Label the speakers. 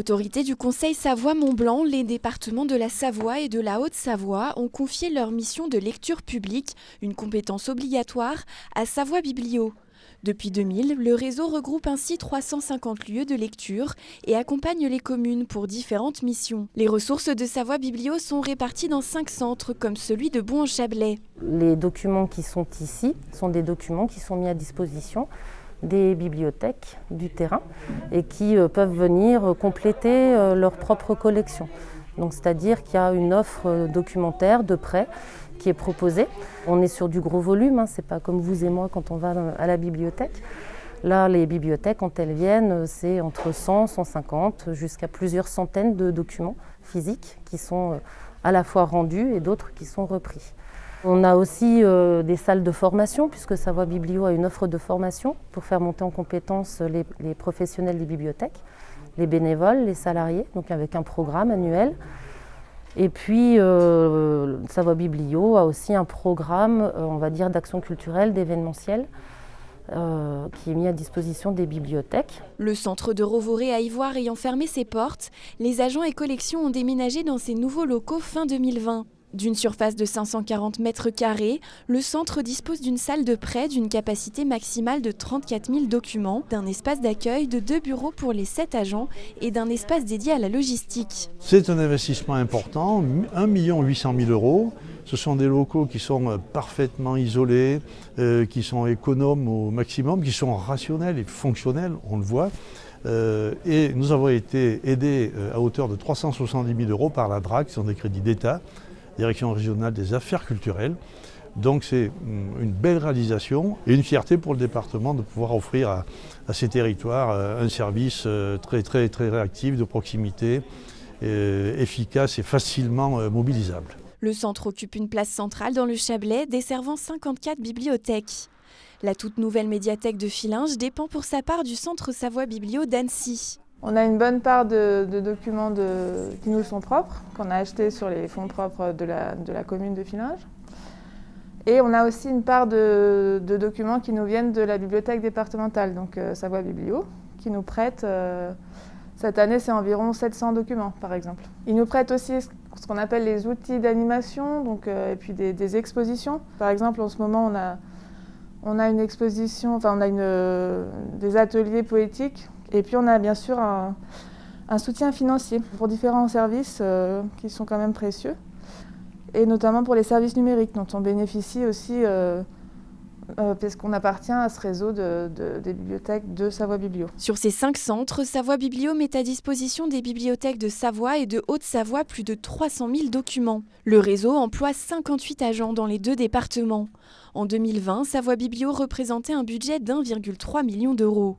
Speaker 1: l'autorité du Conseil Savoie-Mont-Blanc, les départements de la Savoie et de la Haute-Savoie ont confié leur mission de lecture publique, une compétence obligatoire, à Savoie Biblio. Depuis 2000, le réseau regroupe ainsi 350 lieux de lecture et accompagne les communes pour différentes missions. Les ressources de Savoie Biblio sont réparties dans 5 centres, comme celui de Bou-en-Chablais.
Speaker 2: Les documents qui sont ici sont des documents qui sont mis à disposition des bibliothèques du terrain et qui peuvent venir compléter leur propre collection. Donc, c'est-à-dire qu'il y a une offre documentaire de prêt qui est proposée. On est sur du gros volume, c'est pas comme vous et moi quand on va à la bibliothèque. Là, les bibliothèques, quand elles viennent, c'est entre 100, 150 jusqu'à plusieurs centaines de documents physiques qui sont à la fois rendus et d'autres qui sont repris. On a aussi des salles de formation, puisque Savoie Biblio a une offre de formation pour faire monter en compétence les professionnels des bibliothèques, les bénévoles, les salariés, donc avec un programme annuel. Et puis Savoie Biblio a aussi un programme, on va dire, d'action culturelle, d'événementiel, qui est mis à disposition des bibliothèques.
Speaker 1: Le centre de Rovoré à Ivoire ayant fermé ses portes, les agents et collections ont déménagé dans ces nouveaux locaux fin 2020. D'une surface de 540 mètres carrés, le centre dispose d'une salle de prêt d'une capacité maximale de 34 000 documents, d'un espace d'accueil, de 2 bureaux pour les 7 agents et d'un espace dédié à la logistique.
Speaker 3: C'est un investissement important, 1 800 000 €. Ce sont des locaux qui sont parfaitement isolés, qui sont économes au maximum, qui sont rationnels et fonctionnels, on le voit. Et nous avons été aidés à hauteur de 370 000 € par la DRAC, qui sont des crédits d'État, Direction régionale des affaires culturelles. Donc c'est une belle réalisation et une fierté pour le département de pouvoir offrir à ces territoires un service très réactif, de proximité, efficace et facilement mobilisable.
Speaker 1: Le centre occupe une place centrale dans le Chablais, desservant 54 bibliothèques. La toute nouvelle médiathèque de Fillinges dépend pour sa part du centre Savoie Biblio d'Annecy.
Speaker 4: On a une bonne part de documents qui nous sont propres, qu'on a achetés sur les fonds propres de la commune de Fillinges. Et on a aussi une part de documents qui nous viennent de la bibliothèque départementale, donc Savoie Biblio, qui nous prête, cette année c'est environ 700 documents par exemple. Ils nous prêtent aussi ce qu'on appelle les outils d'animation, donc, et puis des expositions. Par exemple en ce moment on a une exposition, enfin on a des ateliers poétiques. Et puis on a bien sûr un soutien financier pour différents services qui sont quand même précieux, et notamment pour les services numériques dont on bénéficie aussi parce qu'on appartient à ce réseau des bibliothèques de Savoie Biblio.
Speaker 1: Sur ces 5 centres, Savoie Biblio met à disposition des bibliothèques de Savoie et de Haute-Savoie plus de 300 000 documents. Le réseau emploie 58 agents dans les 2 départements. En 2020, Savoie Biblio représentait un budget d'1,3 million d'euros.